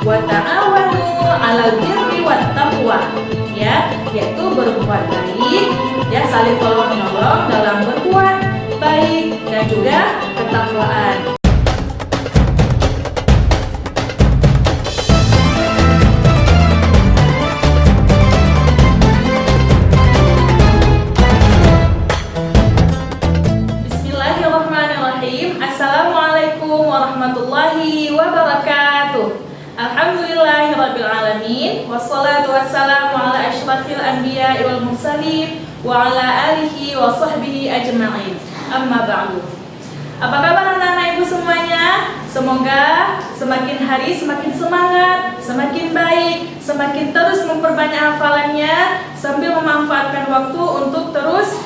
wa ta'awanu 'alal birri wat taqwa, ya, yaitu berbuat baik, ya, saling tolong menolong dalam berbuat baik dan juga ketakwaan. Bismillahirrahmanirrahim. Assalamualaikum warahmatullahi wabarakatuh. Alhamdulillahirabbil alamin, wassalatu wassalamu ala asyrafil anbiya'i wal mursalin wa ala alihi wa sahbihi ajma'in. Amma ba'du. Apa kabar anak-anak ibu semuanya? Semoga semakin hari semakin semangat, semakin baik, semakin terus memperbanyak hafalannya sambil memanfaatkan waktu untuk terus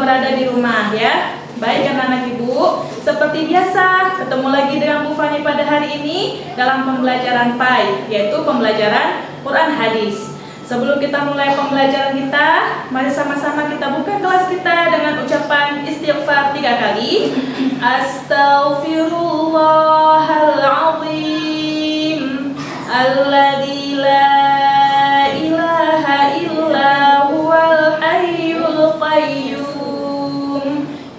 berada di rumah, ya. Baik anak-anak ibu, seperti biasa ketemu lagi dengan Bu Fani pada hari ini dalam pembelajaran PAI, yaitu pembelajaran Quran Hadis. Sebelum kita mulai pembelajaran kita, mari sama-sama kita buka kelas kita dengan ucapan istighfar 3 kali. Astaghfirullahaladzim alladzi la ilaha illa huwal hayyul qayyum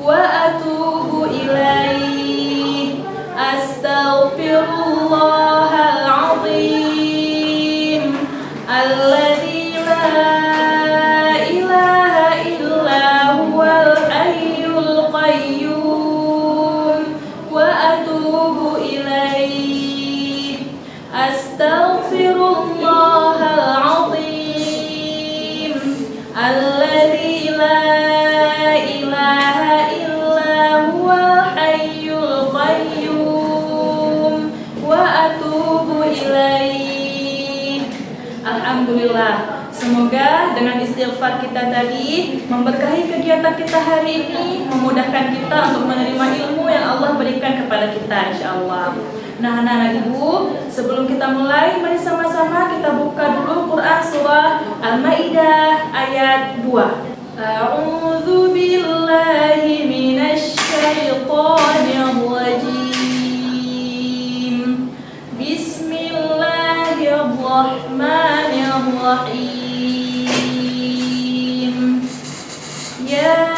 wa atubu ilaih. Astaghfirullahaladzim alladzi la ilaha illa huwal hayyul qayyum wa atubu ilaih. Astaghfirullahaladzim alladzi la ilaha illa huwal hayyul qayyum wa atubu ilaih. Alhamdulillah, semoga dengan istighfar kita tadi memberkahi kegiatan kita hari ini, memudahkan kita untuk menerima ilmu yang Allah berikan kepada kita, insyaallah. Nah, anak-anak ibu, sebelum kita mulai, mari sama-sama kita buka dulu Quran surah Al-Maidah ayat 2. A'udzu billahi minasy syaithanir rajim. Bismillahirrahmanirrahim. Ya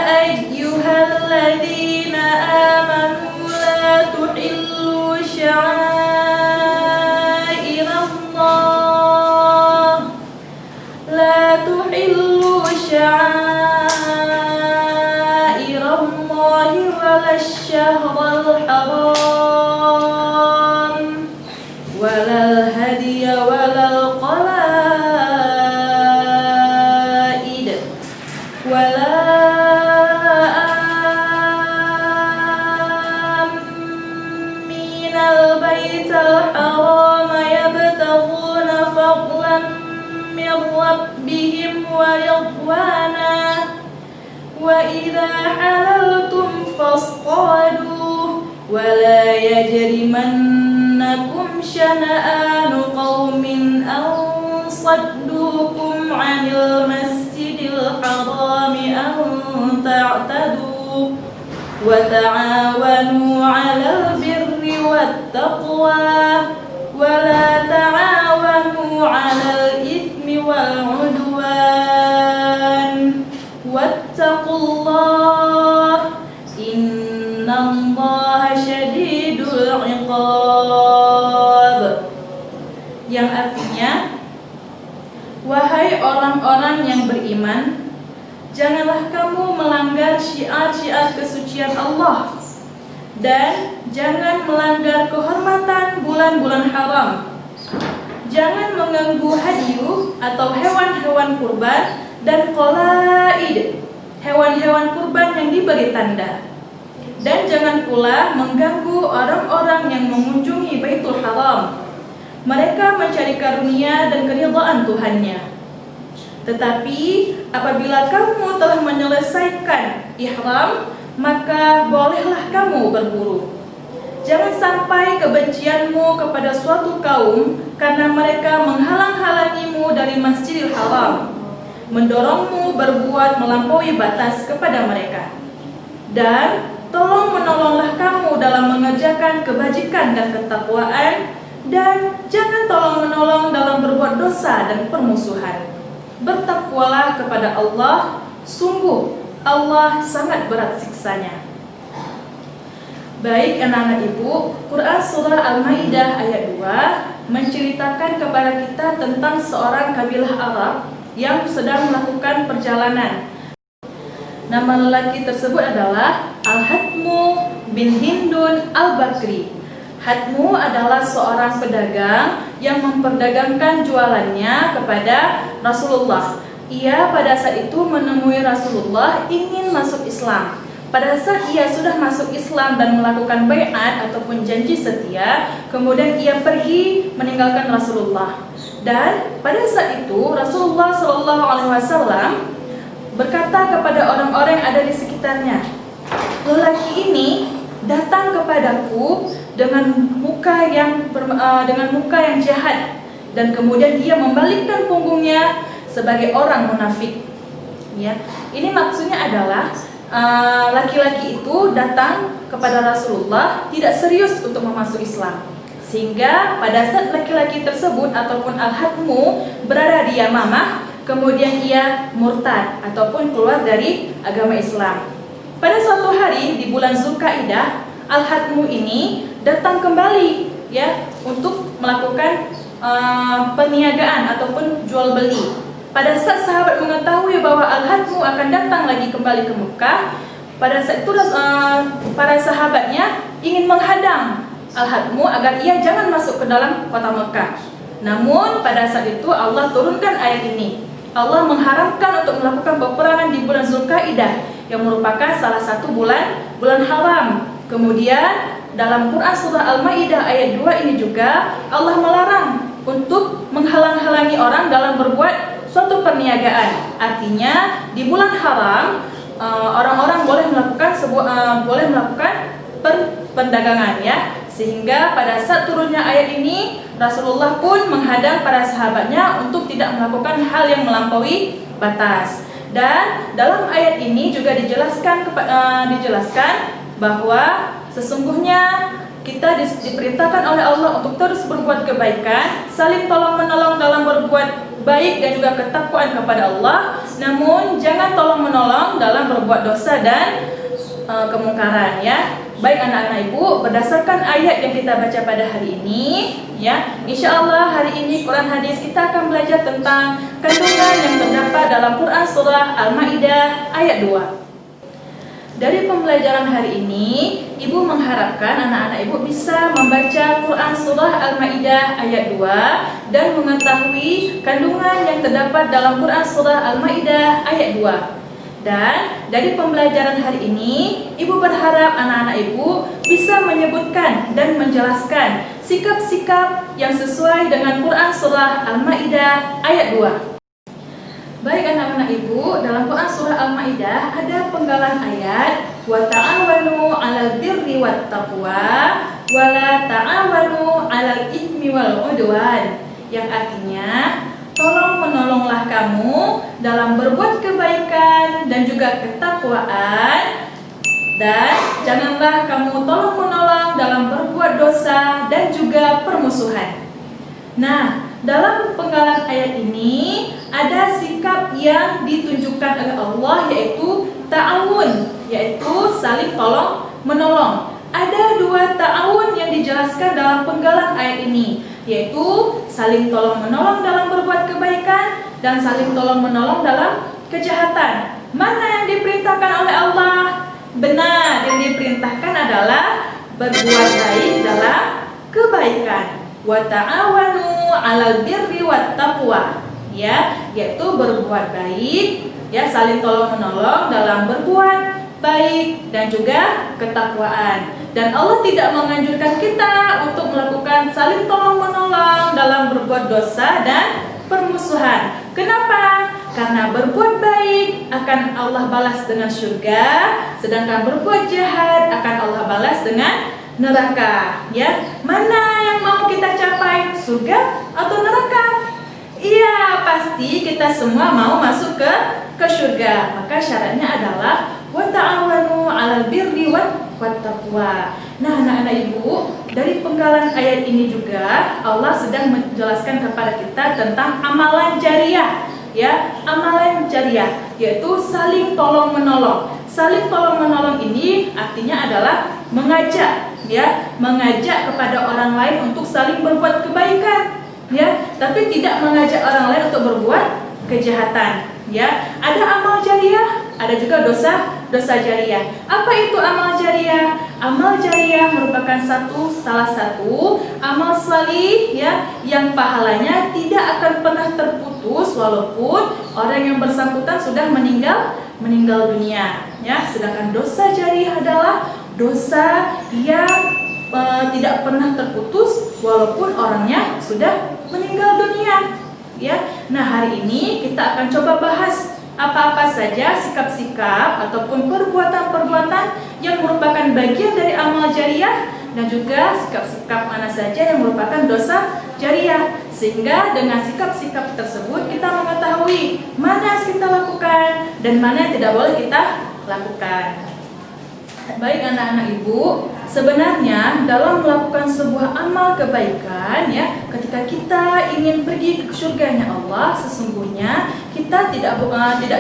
ayyuhalladzina amanu la tuhillu sya'airallah la tuhillu sya'airallahi walasy-syahrul haram walal hadiya walal qalaid wala aminal baital haram yabtaghuna fadlan min rabbihim wa ridwana wa idza halaltum fasqadu wala yajrimannakum syana'anu qaumin an saddukum 'anil masjidil harami an ta'tadu wa ta'awanu 'alal birri wat taqwa wa la ta'awanu 'alal itsmi wal 'udwan wattaqullah innallaha syadidul 'iqab. Yang artinya, wahai orang-orang yang beriman, janganlah kamu melanggar syiar-syiar kesucian Allah dan jangan melanggar kehormatan bulan-bulan haram. Jangan mengganggu hadiyu atau hewan-hewan kurban dan qalaid, hewan-hewan kurban yang diberi tanda. Dan jangan pula mengganggu orang-orang yang mengunjungi Baitul Haram. Mereka mencari karunia dan keridhaan Tuhannya. Tetapi apabila kamu telah menyelesaikan ihram, maka bolehlah kamu berburu. Jangan sampai kebencianmu kepada suatu kaum karena mereka menghalang-halangimu dari Masjidil Haram, mendorongmu berbuat melampaui batas kepada mereka. Dan tolong menolonglah kamu dalam mengerjakan kebajikan dan ketakwaan dan jangan tolong-menolong dalam berbuat dosa dan permusuhan. Bertakwalah kepada Allah, sungguh Allah sangat berat siksanya. Baik anak-anak ibu, Quran Surah Al-Ma'idah ayat 2 menceritakan kepada kita tentang seorang kabilah Arab yang sedang melakukan perjalanan. Nama lelaki tersebut adalah Al-Hatmu bin Hindun Al-Bakri. Hatmu adalah seorang pedagang yang memperdagangkan jualannya kepada Rasulullah. Ia pada saat itu menemui Rasulullah ingin masuk Islam. Pada saat ia sudah masuk Islam dan melakukan baiat ataupun janji setia, kemudian ia pergi meninggalkan Rasulullah. Dan pada saat itu Rasulullah SAW berkata kepada orang-orang yang ada di sekitarnya, lelaki ini datang kepadaku dengan muka yang jahat, dan kemudian dia membalikkan punggungnya sebagai orang munafik. Ya, ini maksudnya adalah laki-laki itu datang kepada Rasulullah tidak serius untuk memasuk Islam, sehingga pada saat laki-laki tersebut ataupun Al-Hatmu berada di Yamamah, kemudian ia murtad ataupun keluar dari agama Islam. Pada suatu hari di bulan Zulkaidah, Al-Hatmu ini datang kembali ya untuk melakukan perniagaan ataupun jual beli. Pada saat sahabat mengetahui bahwa Al-Hatmu akan datang lagi kembali ke Mekah, pada saat itu para sahabatnya ingin menghadang Al-Hatmu agar ia jangan masuk ke dalam kota Mekah. Namun pada saat itu Allah turunkan ayat ini. Allah mengharamkan untuk melakukan peperangan di bulan Zulkaidah yang merupakan salah satu bulan haram. Kemudian dalam Quran Surah Al-Ma'idah ayat 2 ini juga Allah melarang untuk menghalang-halangi orang dalam berbuat suatu perniagaan. Artinya di bulan haram orang-orang boleh melakukan perdagangan ya. Sehingga pada saat turunnya ayat ini Rasulullah pun menghadang para sahabatnya untuk tidak melakukan hal yang melampaui batas. Dan dalam ayat ini juga dijelaskan bahwa sesungguhnya kita diperintahkan oleh Allah untuk terus berbuat kebaikan, saling tolong-menolong dalam berbuat baik dan juga ketakwaan kepada Allah. Namun jangan tolong-menolong dalam berbuat dosa dan kemungkaran ya. Baik anak-anak ibu, berdasarkan ayat yang kita baca pada hari ini ya, insyaallah hari ini Quran hadis kita akan belajar tentang kandungan yang terdapat dalam Quran Surah Al-Ma'idah ayat 2. Dari pembelajaran hari ini, ibu mengharapkan anak-anak ibu bisa membaca Quran Surah Al-Ma'idah ayat 2 dan mengetahui kandungan yang terdapat dalam Quran Surah Al-Ma'idah ayat 2. Dan dari pembelajaran hari ini, ibu berharap anak-anak ibu bisa menyebutkan dan menjelaskan sikap-sikap yang sesuai dengan Quran Surah Al-Ma'idah ayat 2. Baik anak-anak ibu, dalam Quran Surah Al-Ma'idah ada penggalan ayat wa ta'awanu 'alal birri wat taqwa wa la ta'awanu 'alal itsmi wal 'udwan, yang artinya tolong menolonglah kamu dalam berbuat kebaikan dan juga ketakwaan, dan janganlah kamu tolong menolong dalam berbuat dosa dan juga permusuhan. Nah, dalam penggalan ayat ini ada sikap yang ditunjukkan oleh Allah, yaitu ta'awun, yaitu saling tolong menolong. Ada dua ta'awun yang dijelaskan dalam penggalan ayat ini, yaitu saling tolong menolong dalam berbuat kebaikan dan saling tolong menolong dalam kejahatan. Mana yang diperintahkan oleh Allah? Benar, yang diperintahkan adalah berbuat baik dalam kebaikan. Wa ta'awanu 'alal birri wat taqwa, ya, yaitu berbuat baik, ya, saling tolong menolong dalam berbuat baik dan juga ketakwaan. Dan Allah tidak menganjurkan kita untuk melakukan saling tolong menolong dalam berbuat dosa dan permusuhan. Kenapa? Karena berbuat baik akan Allah balas dengan surga, sedangkan berbuat jahat akan Allah balas dengan neraka. Ya, mana yang mau kita capai, surga atau neraka? Iya, pasti kita semua mau masuk ke surga. Maka syaratnya adalah wa ta'awanu 'alal birri wat taqwa, Nah, anak-anak ibu, dari penggalan ayat ini juga Allah sedang menjelaskan kepada kita tentang amalan jariah, ya, amalan jariah, yaitu saling tolong menolong. Saling tolong menolong ini artinya adalah mengajak, ya, mengajak kepada orang lain untuk saling berbuat kebaikan, ya, tapi tidak mengajak orang lain untuk berbuat kejahatan, ya. Ada amal jariah, ada juga dosa jariah. Apa itu amal jariah? Amal jariah merupakan salah satu amal salih, ya, yang pahalanya tidak akan pernah terputus walaupun orang yang bersangkutan sudah meninggal dunia, ya. Sedangkan dosa jariah adalah dosa yang tidak pernah terputus walaupun orangnya sudah meninggal dunia, ya. Nah, hari ini kita akan coba bahas apa-apa saja sikap-sikap ataupun perbuatan-perbuatan yang merupakan bagian dari amal jariah dan juga sikap-sikap mana saja yang merupakan dosa jariah, sehingga dengan sikap-sikap tersebut kita mengetahui mana yang kita lakukan dan mana yang tidak boleh kita lakukan. Baik anak-anak ibu, sebenarnya dalam melakukan sebuah amal kebaikan, ya, ketika kita ingin pergi ke surganya Allah, sesungguhnya kita tidak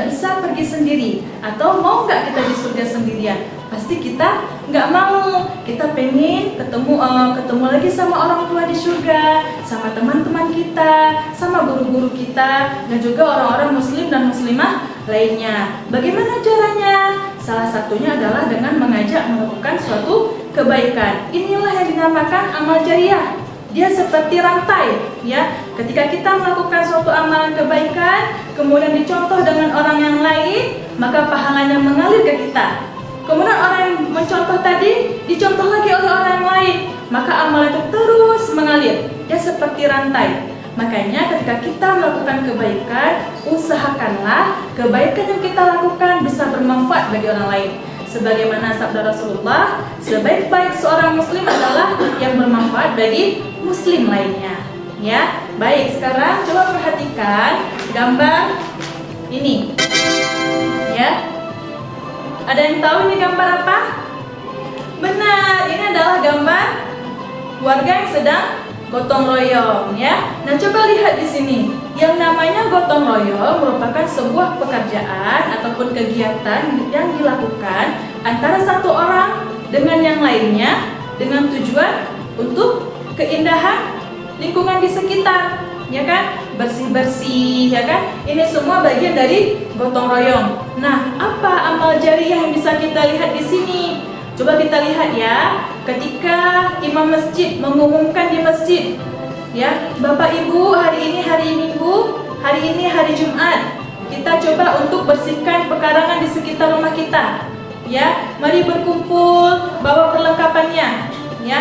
bisa pergi sendiri. Atau mau nggak kita di surga sendirian? Pasti kita nggak mau. Kita pengen ketemu lagi sama orang tua di surga, sama teman-teman kita, sama guru-guru kita, dan juga orang-orang muslim dan muslimah lainnya. Bagaimana caranya? Salah satunya adalah dengan mengajak melakukan suatu kebaikan. Inilah yang dinamakan amal jariah. Dia seperti rantai, ya. Ketika kita melakukan suatu amalan kebaikan, kemudian dicontoh dengan orang yang lain, maka pahalanya mengalir ke kita. Kemudian orang yang mencontoh tadi dicontoh lagi oleh orang yang lain, maka amal itu terus mengalir. Dia seperti rantai. Makanya ketika kita melakukan kebaikan, usahakanlah kebaikan yang kita lakukan bisa bermanfaat bagi orang lain. Sebagaimana sabda Rasulullah, sebaik-baik seorang muslim adalah yang bermanfaat bagi muslim lainnya. Ya, baik, sekarang coba perhatikan gambar ini. Ya. Ada yang tahu ini gambar apa? Benar, ini adalah gambar warga yang sedang gotong royong, ya. Nah, coba lihat di sini. Yang namanya gotong royong merupakan sebuah pekerjaan ataupun kegiatan yang dilakukan antara satu orang dengan yang lainnya dengan tujuan untuk keindahan lingkungan di sekitar, ya kan? Bersih-bersih, ya kan? Ini semua bagian dari gotong royong. Nah, apa amal jariah yang bisa kita lihat di sini? Coba kita lihat ya, ketika imam masjid mengumumkan di masjid, ya, Bapak Ibu, hari ini hari Minggu, hari ini hari Jumat, kita coba untuk bersihkan pekarangan di sekitar rumah kita, ya. Mari berkumpul, bawa perlengkapannya, ya.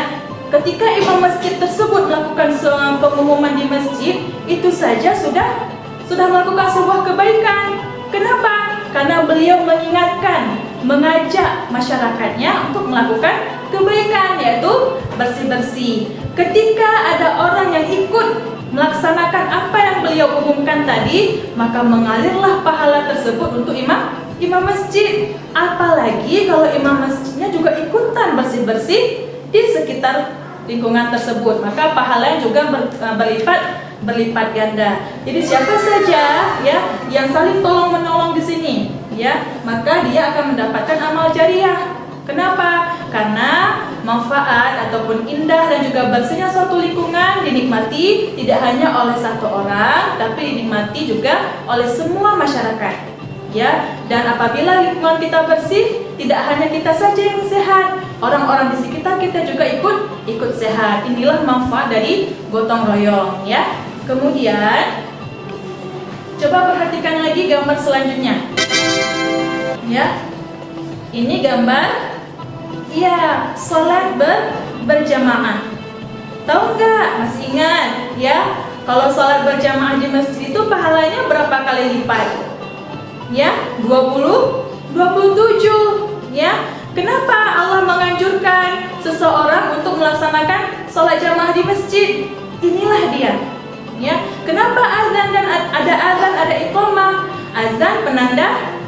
Ketika imam masjid tersebut melakukan pengumuman di masjid, itu saja sudah melakukan sebuah kebaikan. Kenapa? Karena beliau mengingatkan, mengajak masyarakatnya untuk melakukan kebaikan, yaitu bersih-bersih. Ketika ada orang yang ikut melaksanakan apa yang beliau umumkan tadi, maka mengalirlah pahala tersebut untuk imam masjid. Apalagi kalau imam masjidnya juga ikutan bersih-bersih di sekitar lingkungan tersebut, maka pahalanya juga berlipat ganda. Jadi siapa saja, ya, yang saling tolong menolong di sini, ya, maka dia akan mendapatkan amal jariah. Kenapa? Karena manfaat ataupun indah dan juga bersihnya suatu lingkungan dinikmati tidak hanya oleh satu orang, tapi dinikmati juga oleh semua masyarakat. Ya, dan apabila lingkungan kita bersih, tidak hanya kita saja yang sehat, orang-orang di sekitar kita juga ikut sehat. Inilah manfaat dari gotong royong, ya. Kemudian coba perhatikan lagi gambar selanjutnya. Ya. Ini gambar, ya, sholat berjamaah. Tahu nggak? Masih ingat, ya? Kalau sholat berjamaah di masjid itu pahalanya berapa kali lipat? Ya, 27, ya. Kenapa Allah menganjurkan seseorang untuk melaksanakan sholat jamaah di masjid? Inilah dia, ya. Kenapa azan dan ada azan, ada iqamah? Azan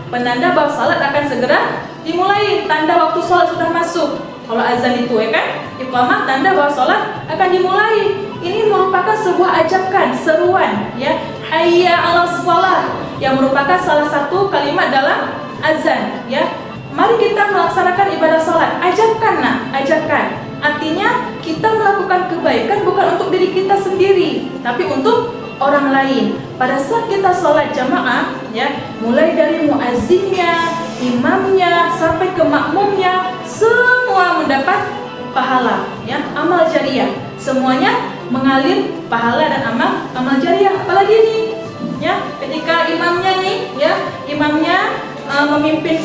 penanda bahwa sholat akan segera dimulai, tanda waktu sholat sudah masuk. Kalau azan itu ya kan, iqamah tanda bahwa sholat akan dimulai. Ini merupakan sebuah ajakan, seruan ya, hayya 'alas shalah, yang merupakan salah satu kalimat dalam azan ya. Mari kita melaksanakan ibadah sholat. Ajakan nak, ajakan. Artinya kita melakukan kebaikan bukan untuk diri kita sendiri, tapi untuk orang lain. Pada saat kita sholat jamaah ya, mulai dari muazzinnya, imamnya, sampai ke makmumnya, semua mendapat pahala ya, amal jariah. Semuanya mengalir pahala dan amal jariah. Apalagi nih ya, ketika imamnya nih ya, imamnya memimpin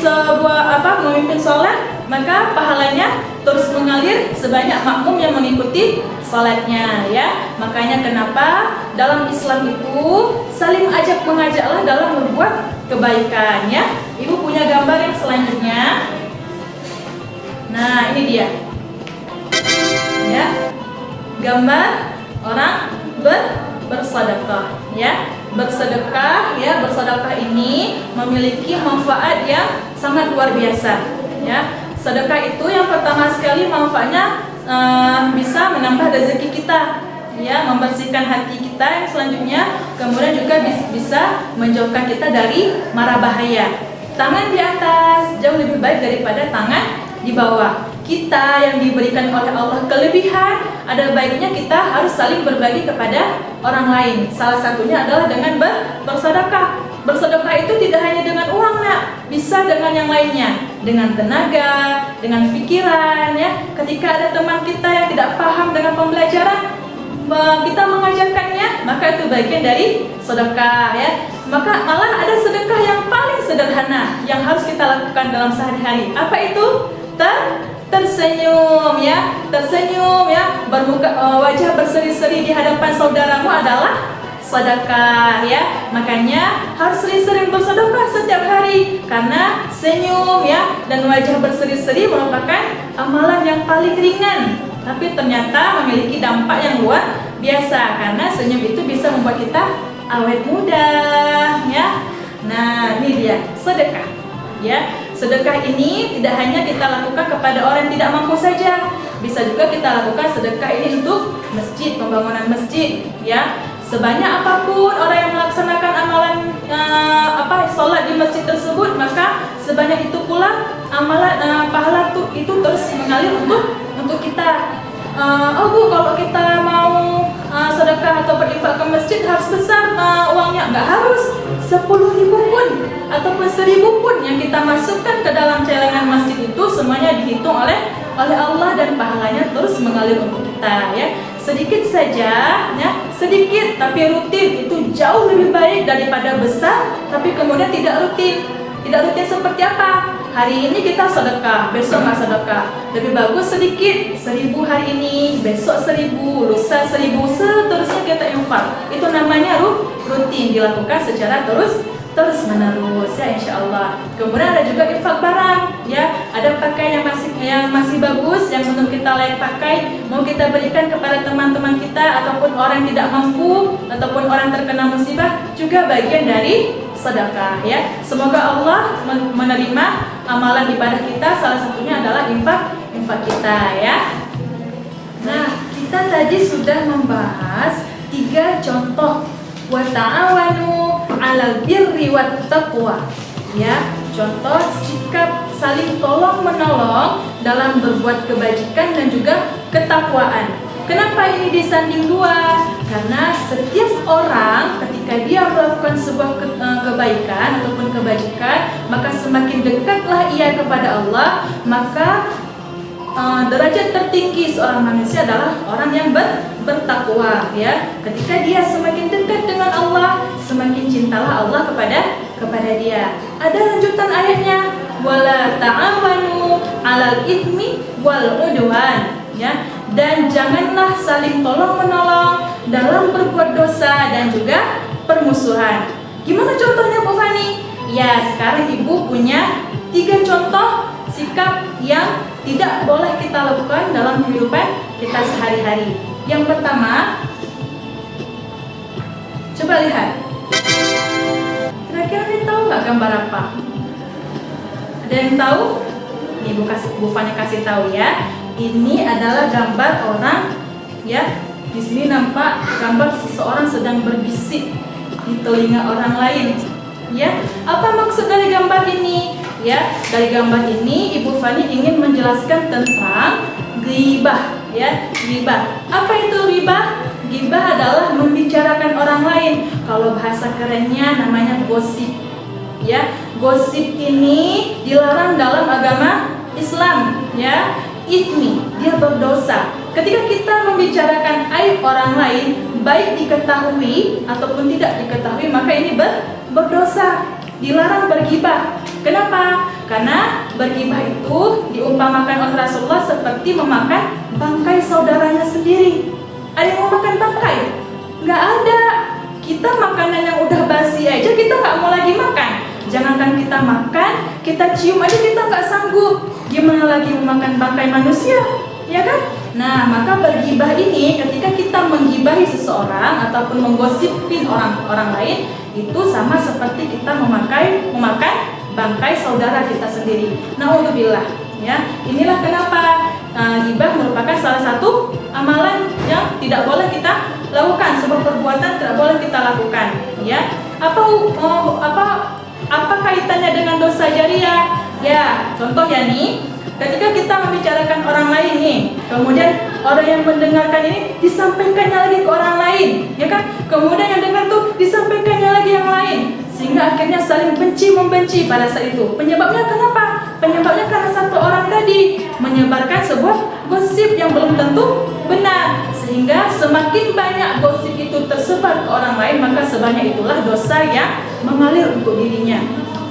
memimpin sholat, maka pahalanya terus mengalir sebanyak makmum yang mengikuti sholatnya ya. Makanya kenapa dalam Islam itu saling ajak mengajaklah dalam berbuat kebaikan ya. Ibu punya gambar yang selanjutnya. Nah ini dia ya, gambar orang bersedekah ya. Bersedekah ya, bersedekah ini memiliki manfaat yang sangat luar biasa ya. Sedekah itu yang pertama sekali manfaatnya bisa menambah rezeki kita ya, membersihkan hati kita. Yang selanjutnya kemudian juga bisa menjauhkan kita dari mara bahaya. Tangan di atas jauh lebih baik daripada tangan di bawah. Kita yang diberikan oleh Allah kelebihan, ada baiknya kita harus saling berbagi kepada orang lain. Salah satunya adalah dengan bersedekah. Bersedekah itu tidak hanya dengan uang nak, bisa dengan yang lainnya, dengan tenaga, dengan pikiran ya. Ketika ada teman kita yang tidak paham dengan pembelajaran, kita mengajarkannya, maka itu bagian dari sedekah ya. Maka malah ada sedekah yang paling sederhana yang harus kita lakukan dalam sehari-hari. Apa itu? Tersenyum ya, tersenyum ya, wajah berseri-seri di hadapan saudaramu adalah sedekah ya. Makanya harus sering-sering bersedekah setiap hari, karena senyum ya dan wajah berseri-seri merupakan amalan yang paling ringan, tapi ternyata memiliki dampak yang luar biasa, karena senyum itu bisa membuat kita awet muda ya. Nah ini dia sedekah ya. Sedekah ini tidak hanya kita lakukan kepada orang yang tidak mampu saja, bisa juga kita lakukan sedekah ini untuk masjid, pembangunan masjid ya. Sebanyak apapun orang yang melaksanakan amalan sholat di masjid tersebut, maka sebanyak itu pula amalan pahala itu terus mengalir untuk kita. Oh Bu, kalau kita mau sedekah atau berinfak ke masjid harus besar uangnya? Nggak harus. 10.000 pun ataupun 1.000 pun yang kita masukkan ke dalam celengan masjid itu semuanya dihitung oleh Allah dan pahalanya terus mengalir untuk kita ya. Sedikit saja ya, sedikit tapi rutin itu jauh lebih baik daripada besar tapi kemudian tidak rutin. Tidak rutin seperti apa? Hari ini kita sedekah, besok nggak sedekah. Lebih bagus sedikit, 1.000 hari ini, besok 1.000, lusa 1.000, seterusnya kita infak. Itu namanya rutin, dilakukan secara terus menerus ya, insya Allah. Kemudian ada juga infak barang ya. Ada pakaian yang masih bagus, yang menurut kita layak pakai, mau kita berikan kepada teman-teman kita ataupun orang yang tidak mampu ataupun orang terkena musibah, juga bagian dari sedekah ya. Semoga Allah menerima amalan ibadah kita, salah satunya adalah infak kita ya. Nah, kita tadi sudah membahas 3 contoh wa ta'awanu 'alal birri wat taqwa ya. Contoh sikap saling tolong menolong dalam berbuat kebajikan dan juga ketakwaan. Kenapa ini disanding 2? Karena setiap orang ketika dia melakukan sebuah kebaikan ataupun kebajikan, maka semakin dekatlah ia kepada Allah. Maka derajat tertinggi seorang manusia adalah orang yang bertakwa ya. Ketika dia semakin dekat dengan Allah, semakin cintalah Allah kepada dia. Ada lanjutan ayatnya, wala ta'awanu 'alal itsmi wal 'udwan ya. Dan janganlah saling tolong-menolong dalam berbuat dosa dan juga permusuhan. Gimana contohnya Bu Fani? Ya, sekarang Ibu punya 3 contoh sikap yang tidak boleh kita lakukan dalam kehidupan kita sehari-hari. Yang pertama, coba lihat. Kira-kira ini tahu nggak gambar apa? Ada yang tahu? Ini Bu Fani kasih tahu ya. Ini adalah gambar orang ya. Di sini nampak gambar seseorang sedang berbisik di telinga orang lain. Ya, apa maksud dari gambar ini? Ya, dari gambar ini Ibu Fani ingin menjelaskan tentang ghibah ya, ghibah. Apa itu ghibah? Ghibah adalah membicarakan orang lain. Kalau bahasa kerennya namanya gosip. Ya, gosip ini dilarang dalam agama Islam ya. Itsmi, dia berdosa. Ketika kita membicarakan aib orang lain, baik diketahui ataupun tidak diketahui, maka ini berdosa. Dilarang bergibah. Kenapa? Karena bergibah itu diumpamakan oleh Rasulullah seperti memakan bangkai saudaranya sendiri. Ada yang mau makan bangkai? Nggak ada. Kita makanan yang udah basi aja kita nggak mau lagi makan. Jangankan kita makan, kita cium aja kita nggak sanggup. Gimana lagi memakan bangkai manusia, ya kan? Nah, maka bergibah ini ketika kita menggibahi seseorang ataupun menggosipin orang lain, itu sama seperti kita memakan bangkai saudara kita sendiri. Na'udzubillah, ya. Inilah kenapa gibah merupakan salah satu amalan yang tidak boleh kita lakukan, sebuah perbuatan tidak boleh kita lakukan, ya. Apa kaitannya dengan dosa jariah? Ya, contoh ya nih, ketika kita membicarakan orang lain nih, kemudian orang yang mendengarkan ini disampaikannya lagi ke orang lain, ya kan? Kemudian yang dengar tuh disampaikannya lagi yang lain, sehingga akhirnya saling benci membenci pada saat itu. Penyebabnya kenapa? Penyebabnya karena satu orang tadi menyebarkan sebuah gosip yang belum tentu benar, sehingga semakin banyak gosip itu tersebar ke orang lain, maka sebanyak itulah dosa yang mengalir untuk dirinya.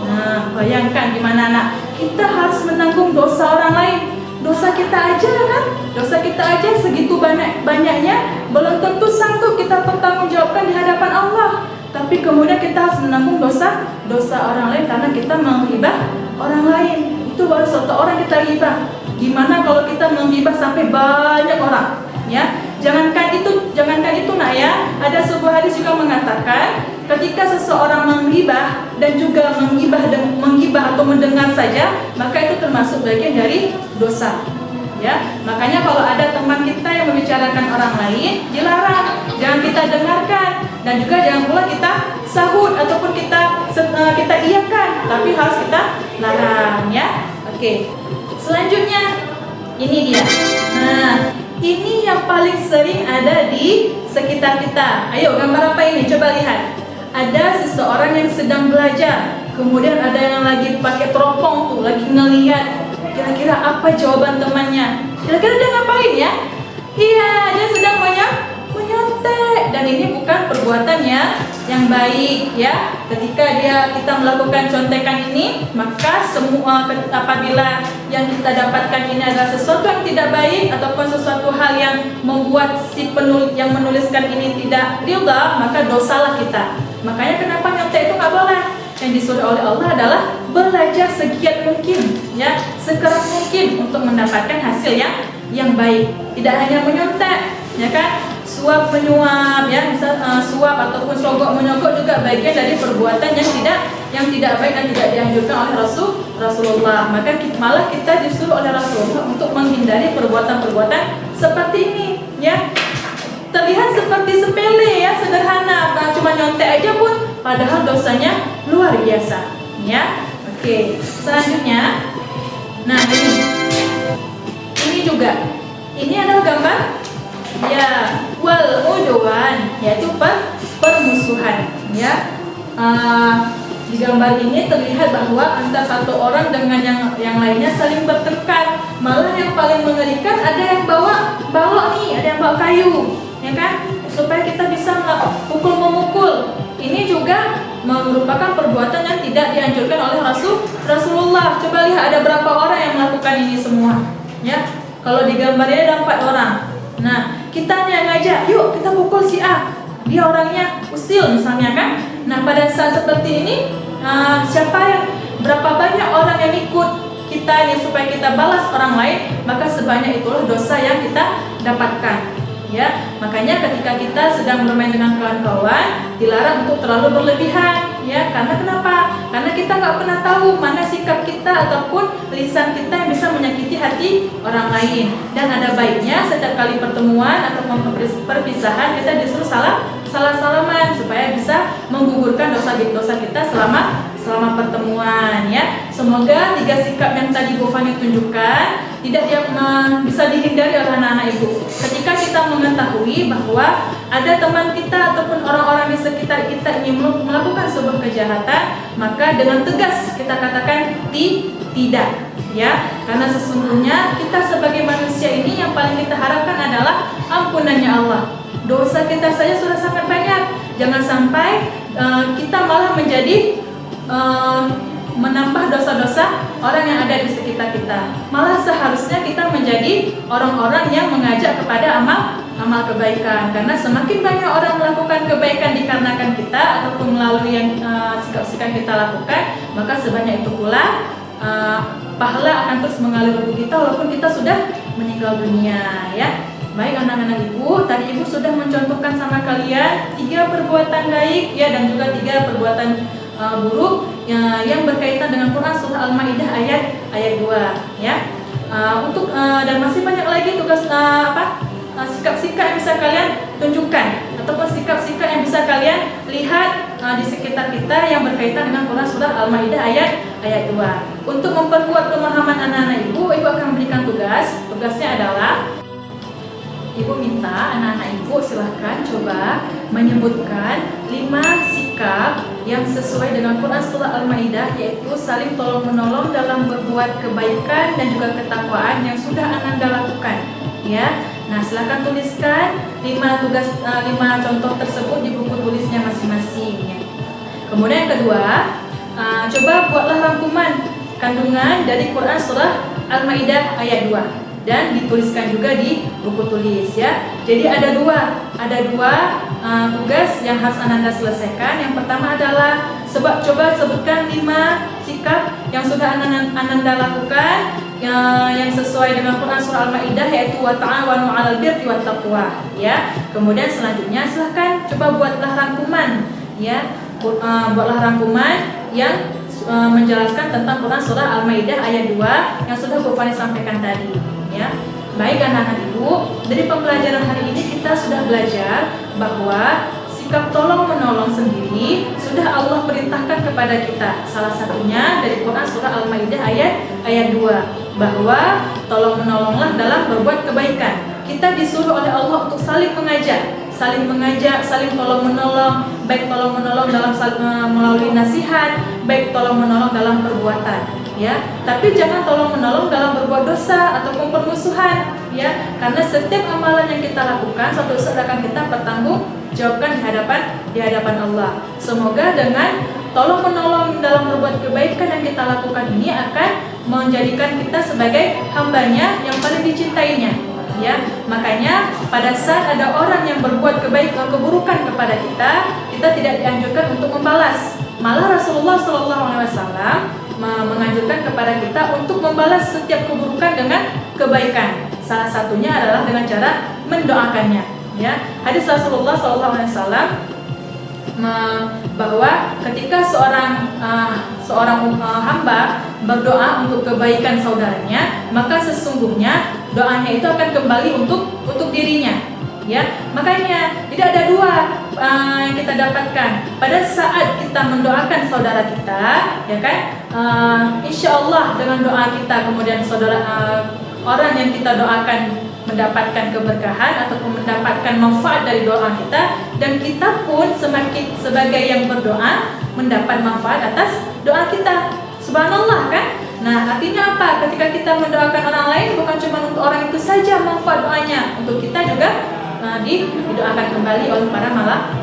Nah, bayangkan gimana nak, kita harus menanggung dosa orang lain. Dosa kita aja kan, dosa kita aja segitu banyaknya, belum tentu sanggup kita pertanggungjawabkan di hadapan Allah. Tapi kemudian kita harus menanggung dosa orang lain karena kita menghibah orang lain. Itu baru satu orang kita hibah. Gimana kalau kita menghibah sampai banyak orang? Ya, jangankan itu nak ya. Ada sebuah hadis juga mengatakan, ketika seseorang menghibah dan juga menghibah atau mendengar saja, maka itu termasuk bagian dari dosa. Ya, makanya kalau ada teman kita yang membicarakan orang lain, dilarang, jangan kita dengarkan, dan juga jangan pula kita sahut ataupun kita iyakan, tapi harus kita larang ya. Oke. Selanjutnya ini dia. Nah, ini yang paling sering ada di sekitar kita. Ayo, gambar apa ini? Coba lihat. Ada seseorang yang sedang belajar, kemudian ada yang lagi pakai teropong tuh, lagi ngelihat kira-kira apa jawaban temannya. Kira-kira dia ngapain ya? Iya, dia sedang menyontek, dan ini bukan perbuatan yang baik ya. Ketika kita melakukan contekan ini, maka apabila yang kita dapatkan ini adalah sesuatu yang tidak baik ataupun sesuatu hal yang membuat si penulis yang menuliskan ini tidak ridha, maka dosalah kita. Makanya kenapa nyontek itu nggak boleh? Yang disuruh oleh Allah adalah belajar segiat mungkin, ya, sekeras mungkin untuk mendapatkan hasil yang baik. Tidak hanya menyontek, ya kan? Suap menyuap, ya, misal suap ataupun sogok menyogok juga bagian dari perbuatan yang tidak baik dan tidak dianjurkan oleh Rasulullah. Maka malah kita disuruh oleh Rasulullah untuk menghindari perbuatan-perbuatan seperti ini, ya. Terlihat seperti sepele ya, sederhana, cuma nyontek aja pun, padahal dosanya luar biasa, ya. Oke, selanjutnya, nah ini juga, ini adalah gambar, ya, wal udwan, yaitu permusuhan, ya. Di gambar ini terlihat bahwa antara satu orang dengan yang lainnya saling bertengkar. Malah yang paling mengerikan ada yang bawa balok nih, ada yang bawa kayu, ya kan, supaya kita bisa memukul. Ini juga merupakan perbuatan yang tidak dianjurkan oleh Rasulullah. Coba lihat ada berapa orang yang melakukan ini semua, ya. Kalau di gambarnya ada 4 orang. Nah, kita yang ngajak, yuk kita pukul si A, dia orangnya usil misalnya kan. Nah, pada saat seperti ini, berapa banyak orang yang ikut kita ini supaya kita balas orang lain, maka sebanyak itulah dosa yang kita dapatkan, ya. Makanya ketika kita sedang bermain dengan kawan-kawan, dilarang untuk terlalu berlebihan, ya. Karena kenapa? Karena kita nggak pernah tahu mana sikap kita ataupun lisan kita yang bisa menyakiti hati orang lain. Dan ada baiknya setiap kali pertemuan atau perpisahan kita disuruh salaman supaya bisa menggugurkan dosa-dosa kita selama pertemuan, ya. Semoga 3 sikap yang tadi Bu Fani tunjukkan bisa dihindari oleh anak-anak ibu. Ketika kita mengetahui bahwa ada teman kita ataupun orang-orang di sekitar kita ingin melakukan sebuah kejahatan, maka dengan tegas kita katakan tidak, ya. Karena sesungguhnya kita sebagai manusia ini yang paling kita harapkan adalah ampunannya Allah. Dosa kita saja sudah sangat banyak. Jangan sampai kita malah menjadi menambah dosa-dosa orang yang ada di sekitar kita. Malah seharusnya kita menjadi orang-orang yang mengajak kepada amal kebaikan. Karena semakin banyak orang melakukan kebaikan dikarenakan kita ataupun melalui yang sikap-sikap kita lakukan, maka sebanyak itu pula pahala akan terus mengalir untuk kita walaupun kita sudah meninggal dunia, ya. Baik anak-anak ibu, tadi ibu sudah mencontohkan sama kalian 3 perbuatan baik, ya, dan juga 3 perbuatan buruk yang berkaitan dengan Quran surah Al-Maidah ayat 2, ya. Dan masih banyak lagi tugas sikap-sikap yang bisa kalian tunjukkan ataupun sikap-sikap yang bisa kalian lihat di sekitar kita yang berkaitan dengan Quran surah Al-Maidah ayat 2. Untuk memperkuat pemahaman anak-anak ibu akan memberikan tugasnya adalah ibu minta anak-anak ibu silahkan coba menyebutkan 5 sikap yang sesuai dengan Quran surah Al-Maidah, yaitu saling tolong-menolong dalam berbuat kebaikan dan juga ketakwaan yang sudah Ananda lakukan, ya. Nah, silahkan tuliskan 5 contoh tersebut di buku tulisnya masing-masing, ya. Kemudian yang kedua, coba buatlah rangkuman kandungan dari Quran surah Al-Maidah ayat 2 dan dituliskan juga di buku tulis, ya. Jadi ada dua tugas yang harus Ananda selesaikan. Yang pertama adalah coba sebutkan 5 sikap yang sudah Ananda lakukan yang sesuai dengan Quran surah Al-Maidah, yaitu wa ta'awanu 'alal birri wat taqwa, ya. Kemudian selanjutnya silahkan coba buatlah rangkuman, ya. Buatlah rangkuman yang menjelaskan tentang Quran surah Al-Maidah ayat 2 yang sudah Bu Fani sampaikan tadi, ya. Baik anak-anak ibu, dari pembelajaran hari ini kita sudah belajar bahwa sikap tolong-menolong sendiri sudah Allah perintahkan kepada kita. Salah satunya dari Quran surah Al-Maidah ayat 2, bahwa tolong-menolonglah dalam berbuat kebaikan. Kita disuruh oleh Allah untuk saling mengajak, saling tolong-menolong, baik tolong-menolong dalam melalui nasihat, baik tolong-menolong dalam perbuatan, ya. Tapi jangan tolong-menolong dalam berbuat dosa ataupun permusuhan, ya. Karena setiap amalan yang kita lakukan suatu saat akan kita pertanggungjawabkan di hadapan Allah. Semoga dengan tolong-menolong dalam berbuat kebaikan yang kita lakukan ini akan menjadikan kita sebagai hambanya yang paling dicintainya, ya. Makanya pada saat ada orang yang berbuat keburukan kepada kita tidak dianjurkan untuk membalas. Malah Rasulullah SAW menganjurkan kepada kita untuk membalas setiap keburukan dengan kebaikan. Salah satunya adalah dengan cara mendoakannya, ya. Hadis Rasulullah SAW bahwa ketika seorang hamba berdoa untuk kebaikan saudaranya, maka sesungguhnya doanya itu akan kembali untuk dirinya, ya. Makanya tidak ada 2 yang kita dapatkan pada saat kita mendoakan saudara kita, ya kan. Insya Allah dengan doa kita kemudian orang yang kita doakan mendapatkan keberkahan ataupun mendapatkan manfaat dari doa kita, dan kita pun sebagai yang berdoa mendapat manfaat atas doa kita. Subhanallah, kan? Nah, artinya apa? Ketika kita mendoakan orang lain, bukan cuma untuk orang itu saja manfaat doanya, untuk kita juga didoakan kembali oleh para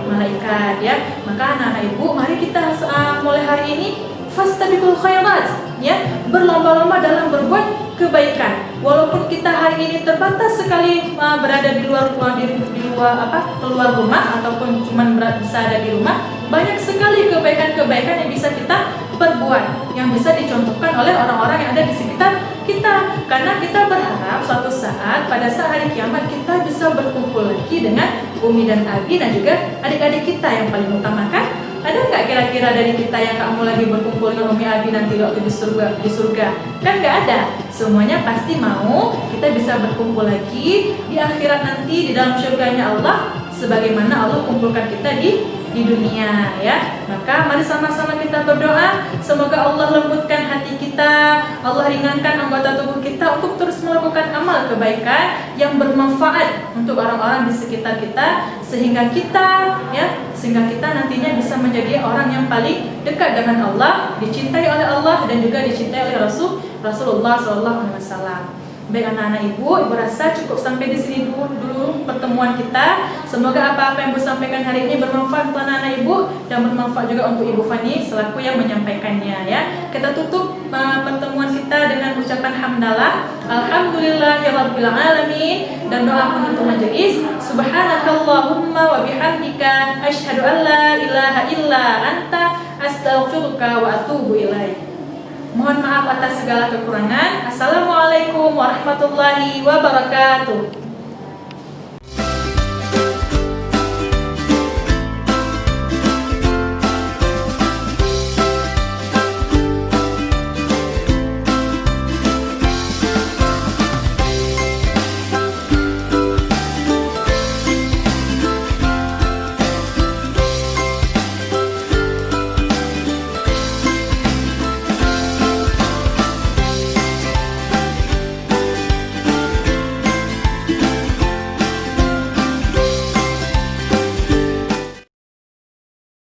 malaikat, ya. Maka anak-anak ibu, mari kita mulai hari ini fastabiqul khairat, ya, berlomba-lomba dalam berbuat kebaikan. Walaupun kita hari ini terbatas sekali berada di luar keluar rumah ataupun cuma bisa ada di rumah, banyak sekali kebaikan-kebaikan yang bisa kita perbuat, yang bisa dicontohkan oleh orang-orang yang ada di sekitar kita. Karena kita berharap suatu saat pada saat hari kiamat kita bisa berkumpul lagi dengan Umi dan Abi dan juga adik-adik kita yang paling utama kan Ada nggak kira-kira dari kita yang kamu lagi berkumpul dengan Umi Abi nanti waktu di surga? Kan nggak ada. Semuanya pasti mau kita bisa berkumpul lagi di akhirat nanti di dalam surganya Allah, sebagaimana Allah kumpulkan kita di dunia, ya. Maka mari sama-sama kita berdoa, semoga Allah lembutkan hati kita, Allah ringankan anggota tubuh kita untuk terus melakukan amal kebaikan yang bermanfaat untuk orang-orang di sekitar kita, sehingga kita nantinya bisa menjadi orang yang paling dekat dengan Allah, dicintai oleh Allah dan juga dicintai oleh Rasulullah SAW. Baik anak-anak ibu rasa cukup sampai di sini dulu pertemuan kita. Semoga apa-apa yang ibu sampaikan hari ini bermanfaat untuk anak-anak ibu dan bermanfaat juga untuk Ibu Fani selaku yang menyampaikannya, ya. Kita tutup pertemuan kita dengan ucapan hamdalah, alhamdulillahirabbil alamin, dan doa penutup majelis, subhanakallahumma wa bihamdika asyhadu an la ilaha illa anta astaghfiruka wa atubu ilaik. Mohon maaf atas segala kekurangan. Assalamualaikum warahmatullahi wabarakatuh.